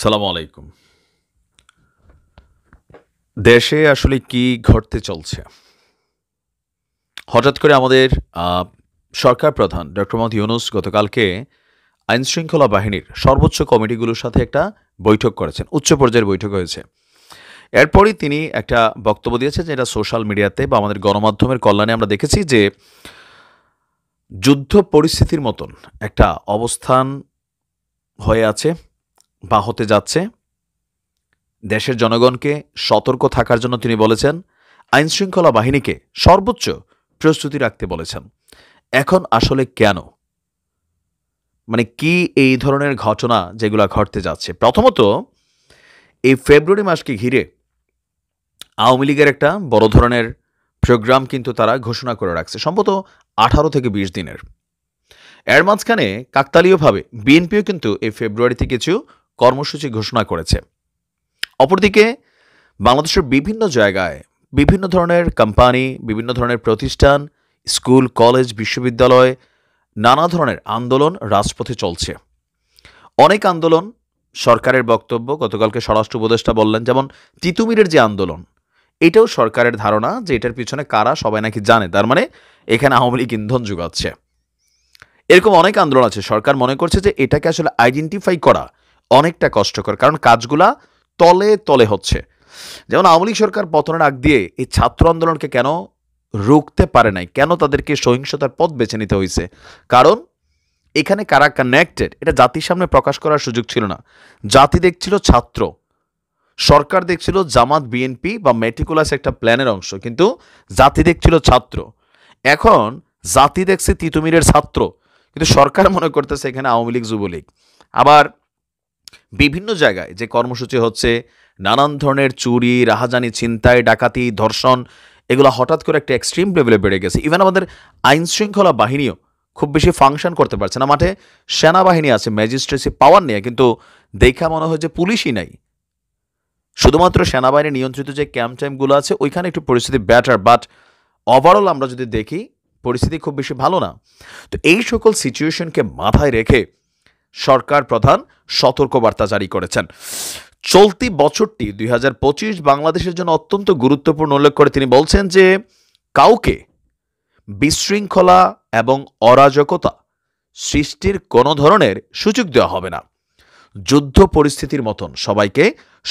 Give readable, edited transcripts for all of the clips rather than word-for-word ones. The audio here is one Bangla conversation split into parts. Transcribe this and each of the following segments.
সালামু আলাইকুম। দেশে আসলে কি ঘটতে চলছে? হঠাৎ করে আমাদের আ সরকার প্রধান ডক্টর মোহাম্মদ ইউনূস গতকালকে আইনশৃঙ্খলা বাহিনীর সর্বোচ্চ কমিটিগুলোর সাথে একটা বৈঠক করেছেন। উচ্চ পর্যায়ের বৈঠক হয়েছে। এরপরই তিনি একটা বক্তব্য দিয়েছেন যেটা সোশ্যাল মিডিয়াতে বা আমাদের গণমাধ্যমের কল্যাণে আমরা দেখেছি যে যুদ্ধ পরিস্থিতির মতন একটা অবস্থান হয়ে আছে বা হতে যাচ্ছে। দেশের জনগণকে সতর্ক থাকার জন্য তিনি বলেছেন, আইনশৃঙ্খলা বাহিনীকে সর্বোচ্চ প্রস্তুতি রাখতে বলেছেন। এখন আসলে কেন? মানে কি এই ধরনের ঘটনা যেগুলা ঘটতে যাচ্ছে? প্রথমত, এই ফেব্রুয়ারি মাসকে ঘিরে আওয়ামী লীগের একটা বড় ধরনের প্রোগ্রাম কিন্তু তারা ঘোষণা করে রাখছে। সম্ভবত ১৮ থেকে ২০ দিনের। এর মাঝখানে কাকতালীয়ভাবে বিএনপিও কিন্তু এই ফেব্রুয়ারিতে কিছু কর্মসূচি ঘোষণা করেছে। অপরদিকে বাংলাদেশের বিভিন্ন জায়গায় বিভিন্ন ধরনের কোম্পানি, বিভিন্ন ধরনের প্রতিষ্ঠান, স্কুল, কলেজ, বিশ্ববিদ্যালয়, নানা ধরনের আন্দোলন রাজপথে চলছে। অনেক আন্দোলন সরকারের বক্তব্য গতকালকে স্বরাষ্ট্র উপদেষ্টা বললেন, যেমন তিতুমিরের যে আন্দোলন, এটাও সরকারের ধারণা যে এটার পিছনে কারা সবাই নাকি জানে, তার মানে এখানে আওয়ামী লীগ ইন্ধন যোগাচ্ছে। এরকম অনেক আন্দোলন আছে। সরকার মনে করছে যে এটাকে আসলে আইডেন্টিফাই করা অনেকটা কষ্টকর, কারণ কাজগুলা তলে তলে হচ্ছে। যেমন আওয়ামী লীগ সরকার পতনের আগ দিয়ে এই ছাত্র আন্দোলনকে কেন রুখতে পারে নাই, কেন তাদেরকে সহিংসতার পথ বেছে নিতে হয়েছে? কারণ এখানে কারা কানেক্টেড এটা জাতির সামনে প্রকাশ করার সুযোগ ছিল না। জাতি দেখছিল ছাত্র, সরকার দেখছিল জামাত, বিএনপি বা মেটিকুলাস একটা প্ল্যানের অংশ, কিন্তু জাতি দেখছিল ছাত্র। এখন জাতি দেখছে তিতুমিরের ছাত্র, কিন্তু সরকার মনে করতেছে এখানে আওয়ামী লীগ, যুবলীগ। আবার বিভিন্ন জায়গায় যে কর্মসূচি হচ্ছে, নানান ধরনের চুরি, রাহাজানি, ছিনতাই, ডাকাতি, ধর্ষণ, এগুলো হঠাৎ করে একটা এক্সট্রিম লেভেলে বেড়ে গেছে। ইভেন আমাদের আইনশৃঙ্খলা বাহিনীও খুব বেশি ফাংশন করতে পারছে না। মাঠে সেনাবাহিনী আছে ম্যাজিস্ট্রেসি পাওয়ার নিয়ে, কিন্তু দেখা মনে হয় যে পুলিশই নাই। শুধুমাত্র সেনাবাহিনী নিয়ন্ত্রিত যে ক্যাম্প টাইমগুলো আছে ওইখানে একটু পরিস্থিতি বেটার, বাট ওভারঅল আমরা যদি দেখি পরিস্থিতি খুব বেশি ভালো না। তো এই সকল সিচুয়েশনকে মাথায় রেখে সরকার প্রধান সতর্কবার্তা জারি করেছেন। চলতি বছরটি ২০২৫ বাংলাদেশের জন্য অত্যন্ত গুরুত্বপূর্ণ উল্লেখ করে তিনি বলছেন যে কাউকে বিশৃঙ্খলা এবং অরাজকতা সৃষ্টির কোনো ধরনের সুযোগ দেওয়া হবে না। যুদ্ধ পরিস্থিতির মতন সবাইকে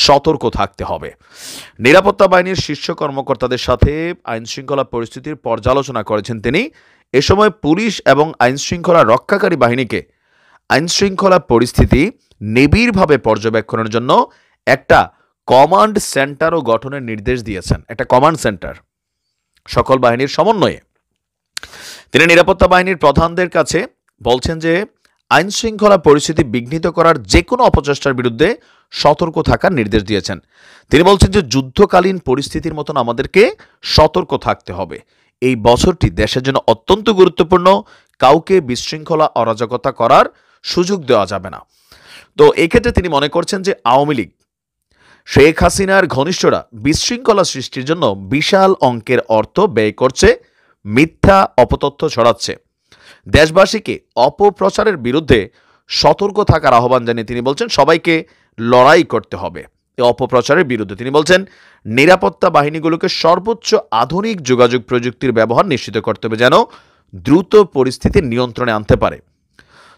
সতর্ক থাকতে হবে। নিরাপত্তা বাহিনীর শীর্ষ কর্মকর্তাদের সাথে আইনশৃঙ্খলা পরিস্থিতির পর্যালোচনা করেছেন তিনি। এ সময় পুলিশ এবং আইনশৃঙ্খলা রক্ষাকারী বাহিনীকে আইনশৃঙ্খলা পরিস্থিতি নিবিড়ভাবে পর্যবেক্ষণের জন্য একটা কমান্ড সেন্টারও গঠনের নির্দেশ দিয়েছেন। একটা কমান্ড সেন্টার সকল বাহিনীর সমন্বয়ে। তিনি নিরাপত্তা বাহিনীর প্রধানদের কাছে বলছেন যে আইনশৃঙ্খলা পরিস্থিতি বিঘ্নিত করার যে কোনো অপচেষ্টার বিরুদ্ধে সতর্ক থাকার নির্দেশ দিয়েছেন। তিনি বলছেন যে যুদ্ধকালীন পরিস্থিতির মতন আমাদেরকে সতর্ক থাকতে হবে। এই বছরটি দেশের জন্য অত্যন্ত গুরুত্বপূর্ণ। কাউকে বিশৃঙ্খলা, অরাজকতা করার সুযোগ দেওয়া যাবে না। তো এক্ষেত্রে তিনি মনে করছেন যে আওয়ামী লীগ, শেখ হাসিনার ঘনিষ্ঠরা বিশৃঙ্খলা সৃষ্টির জন্য বিশাল অঙ্কের অর্থ ব্যয় করছে, মিথ্যা অপতথ্য ছড়াচ্ছে। দেশবাসীকে অপপ্রচারের বিরুদ্ধে সতর্ক থাকার আহ্বান জানিয়ে তিনি বলছেন সবাইকে লড়াই করতে হবে এই অপপ্রচারের বিরুদ্ধে। তিনি বলছেন নিরাপত্তা বাহিনীগুলোকে সর্বোচ্চ আধুনিক যোগাযোগ প্রযুক্তির ব্যবহার নিশ্চিত করতে হবে, যেন দ্রুত পরিস্থিতি নিয়ন্ত্রণে আনতে পারে।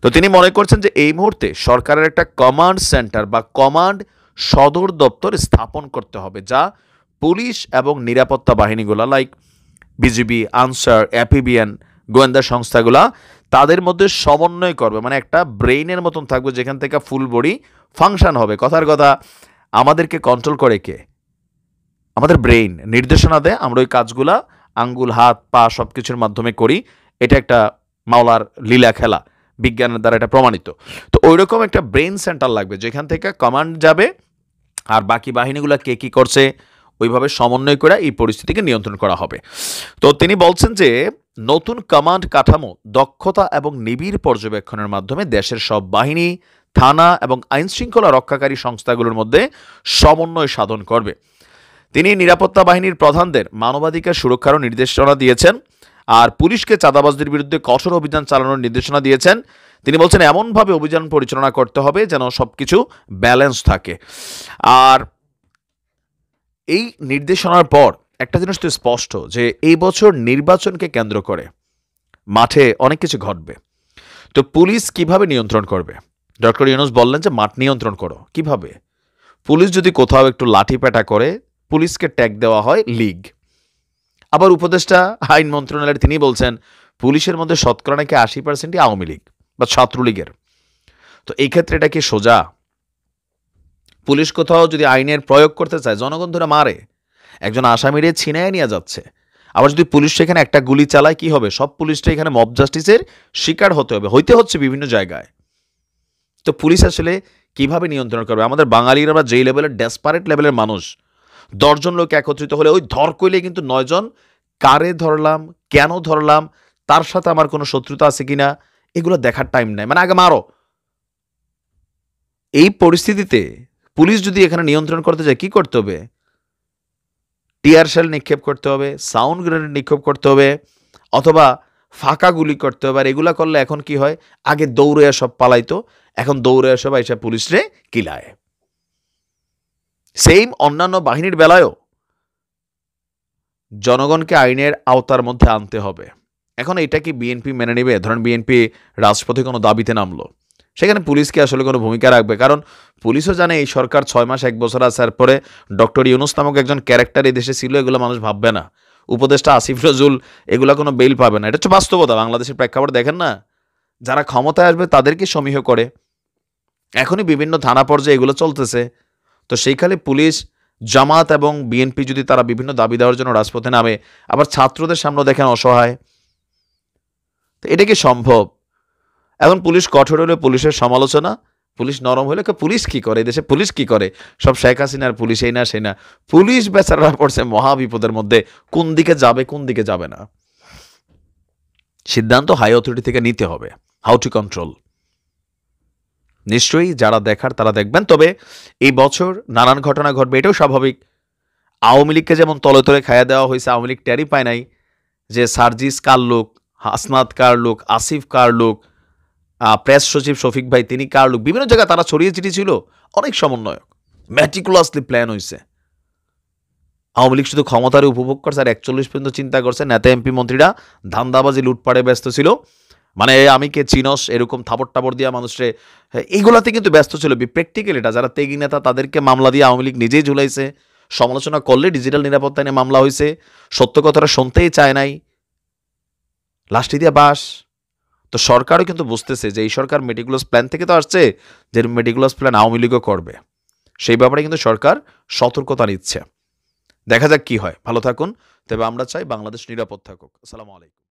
তো তিনি মনে করছেন যে এই মুহূর্তে সরকারের একটা কমান্ড সেন্টার বা কমান্ড সদর দপ্তর স্থাপন করতে হবে, যা পুলিশ এবং নিরাপত্তা বাহিনীগুলো লাইক বিজিবি, আনসার, অ্যাপিবিএন, গোয়েন্দা সংস্থাগুলা তাদের মধ্যে সমন্বয় করবে। মানে একটা ব্রেইনের মতন থাকবে যেখান থেকে ফুল বডি ফাংশন হবে। কথার কথা, আমাদেরকে কন্ট্রোল করে কে? আমাদের ব্রেইন নির্দেশনা দেয়, আমরা ওই কাজগুলা আঙ্গুল, হাত, পা সব কিছুর মাধ্যমে করি। এটা একটা মাওলার লীলা খেলা, বিজ্ঞানের দ্বারা এটা প্রমাণিত। তো ওই রকম একটা ব্রেইন সেন্টার লাগবে যেখান থেকে কমান্ড যাবে, আর বাকি বাহিনীগুলো কে কী করছে ওইভাবে সমন্বয় করে এই পরিস্থিতিকে নিয়ন্ত্রণ করা হবে। তো তিনি বলছেন যে নতুন কমান্ড কাঠামো দক্ষতা এবং নিবিড় পর্যবেক্ষণের মাধ্যমে দেশের সব বাহিনী, থানা এবং আইনশৃঙ্খলা রক্ষাকারী সংস্থাগুলোর মধ্যে সমন্বয় সাধন করবে। তিনি নিরাপত্তা বাহিনীর প্রধানদের মানবাধিকার সুরক্ষারও নির্দেশনা দিয়েছেন, আর পুলিশকে চাঁদাবাজদের বিরুদ্ধে কঠোর অভিযান চালানোর নির্দেশনা দিয়েছেন। তিনি বলছেন এমনভাবে অভিযান পরিচালনা করতে হবে যেন সবকিছু ব্যালেন্স থাকে। আর এই নির্দেশনার পর একটা জিনিস তো স্পষ্ট যে এই বছর নির্বাচনকে কেন্দ্র করে মাঠে অনেক কিছু ঘটবে। তো পুলিশ কিভাবে নিয়ন্ত্রণ করবে? ডক্টর ইউনূস বললেন যে মাঠ নিয়ন্ত্রণ করো। কিভাবে? পুলিশ যদি কোথাও একটু লাঠিপেটা করে পুলিশকে ট্যাগ দেওয়া হয় লীগ। আবার উপদেষ্টা আইন মন্ত্রণালয়ের তিনি বলছেন পুলিশের মধ্যে শতকরা নাকি ৮০%ই আওয়ামী লীগ বা ছাত্রলীগের। তো এই ক্ষেত্রে এটা কি সোজা? পুলিশ কোথাও যদি আইনের প্রয়োগ করতে চায় জনগণ ধরে মারে, একজন আসামিরে ছিনায় নিয়ে যাচ্ছে, আবার যদি পুলিশ সেখানে একটা গুলি চালায় কি হবে? সব পুলিশটা এখানে মব জাস্টিসের শিকার হতে হবে, হইতে হচ্ছে বিভিন্ন জায়গায়। তো পুলিশ আসলে কিভাবে নিয়ন্ত্রণ করবে? আমাদের বাঙালিরা আমরা যেই লেভেলের ডেসপারেট লেভেলের মানুষ, ১০ জন লোক একত্রিত হলে ওই ধর কইলে কিন্তু ৯ জন কারে ধরলাম, কেন ধরলাম, তার সাথে আমার কোনো শত্রুতা আছে কিনা এগুলো দেখার টাইম নাই, মানে আগে মারো। এই পরিস্থিতিতে পুলিশ যদি এখানে নিয়ন্ত্রণ করতে যায় কি করতে হবে? টিয়ার শেল নিক্ষেপ করতে হবে, সাউন্ড গ্রেনেড নিক্ষেপ করতে হবে, অথবা ফাঁকা গুলি করতে হবে। আর এগুলা করলে এখন কি হয়? আগে দৌড়ে সব পালাইতো, এখন দৌড়ে সব এসে পুলিশরে কিলায়। সেম অন্যান্য বাহিনীর বেলায়ও জনগণকে আইনের আওতার মধ্যে আনতে হবে। এখন এটা কি বিএনপি মেনে নেবে? ধরেন বিএনপি রাজপথে কোনো দাবিতে নামলো, সেখানে পুলিশকে আসলে কোনো ভূমিকা রাখবে? কারণ পুলিশও জানে এই সরকার ৬ মাস ১ বছর আসার পরে ডক্টর ইউনূস নামক একজন ক্যারেক্টার এই দেশে ছিল, এগুলো মানুষ ভাববে না। উপদেষ্টা আসিফ নজরুল এগুলো কোনো বেল পাবে না। এটা হচ্ছে বাস্তবতা। বাংলাদেশের প্রেক্ষাপট দেখেন না, যারা ক্ষমতায় আসবে তাদেরকে সমীহ করে। এখনই বিভিন্ন থানা পর্যায়ে এগুলো চলতেছে। তো সেইখানে পুলিশ, জামাত এবং বিএনপি যদি তারা বিভিন্ন দাবি দেওয়ার জন্য রাজপথে নামে, আবার ছাত্রদের সামনে দেখেন অসহায়, তো এটা কি সম্ভব? এখন পুলিশ কঠোর হলে পুলিশের সমালোচনা, পুলিশ নরম হলে পুলিশ কি করে? দেশে পুলিশ কি করে? সব শেখ হাসিনার পুলিশ, এই না সেই না। পুলিশ বেচারারা পড়ছে মহা বিপদের মধ্যে, কোন দিকে যাবে কোন দিকে যাবে না। সিদ্ধান্ত হাই অথরিটি থেকে নিতে হবে, হাউ টু কন্ট্রোল। নিশ্চয়ই যারা দেখার তারা দেখবেন। তবে এই বছর নানান ঘটনা ঘটবে, এটাও স্বাভাবিক। আওয়ামী লীগকে যেমন তলে তলে খাইয়া দেওয়া হয়েছে, আওয়ামী লীগ টেরই পায় নাই যে সার্জিস কার লোক, হাসনাত কার লোক, আসিফ কার লোক, প্রেস সচিব শফিক ভাই তিনি কার লোক। বিভিন্ন জায়গায় তারা ছড়িয়ে ছিটিয়ে ছিল, অনেক সমন্বয়ক, ম্যাটিকুলাসলি প্ল্যান হয়েছে। আওয়ামী লীগ শুধু ক্ষমতার উপভোগ করছে, আর ৪১ পর্যন্ত চিন্তা করছে। নেতা এমপি মন্ত্রীরা ধান্দাবাজি লুটপাটে ব্যস্ত ছিল, মানে আমি কে চিনস এরকম থাপড় টাপড় দিয়া মানুষরে, এইগুলাতে কিন্তু ব্যস্ত ছিল। প্র্যাকটিক্যাল এটা, যারা তেগি নেতা তাদেরকে মামলা দিয়ে আওয়ামী লীগ নিজেই ঝুলাইছে। সমালোচনা করলে ডিজিটাল নিরাপত্তা নিয়ে মামলা হয়েছে, সত্য কথাটা শুনতেই চায় নাই, লাস্টি দিয়ে বাস। তো সরকারও কিন্তু বুঝতেছে যে এই সরকার মেটিকুলাস প্ল্যান থেকে তো আসছে, যে মেটিকুলাস প্ল্যান আওয়ামী লীগও করবে। সেই ব্যাপারে কিন্তু সরকার সতর্কতা নিচ্ছে। দেখা যাক কি হয়। ভালো থাকুন। তবে আমরা চাই বাংলাদেশ নিরাপদ থাকুক। আসসালামু আলাইকুম।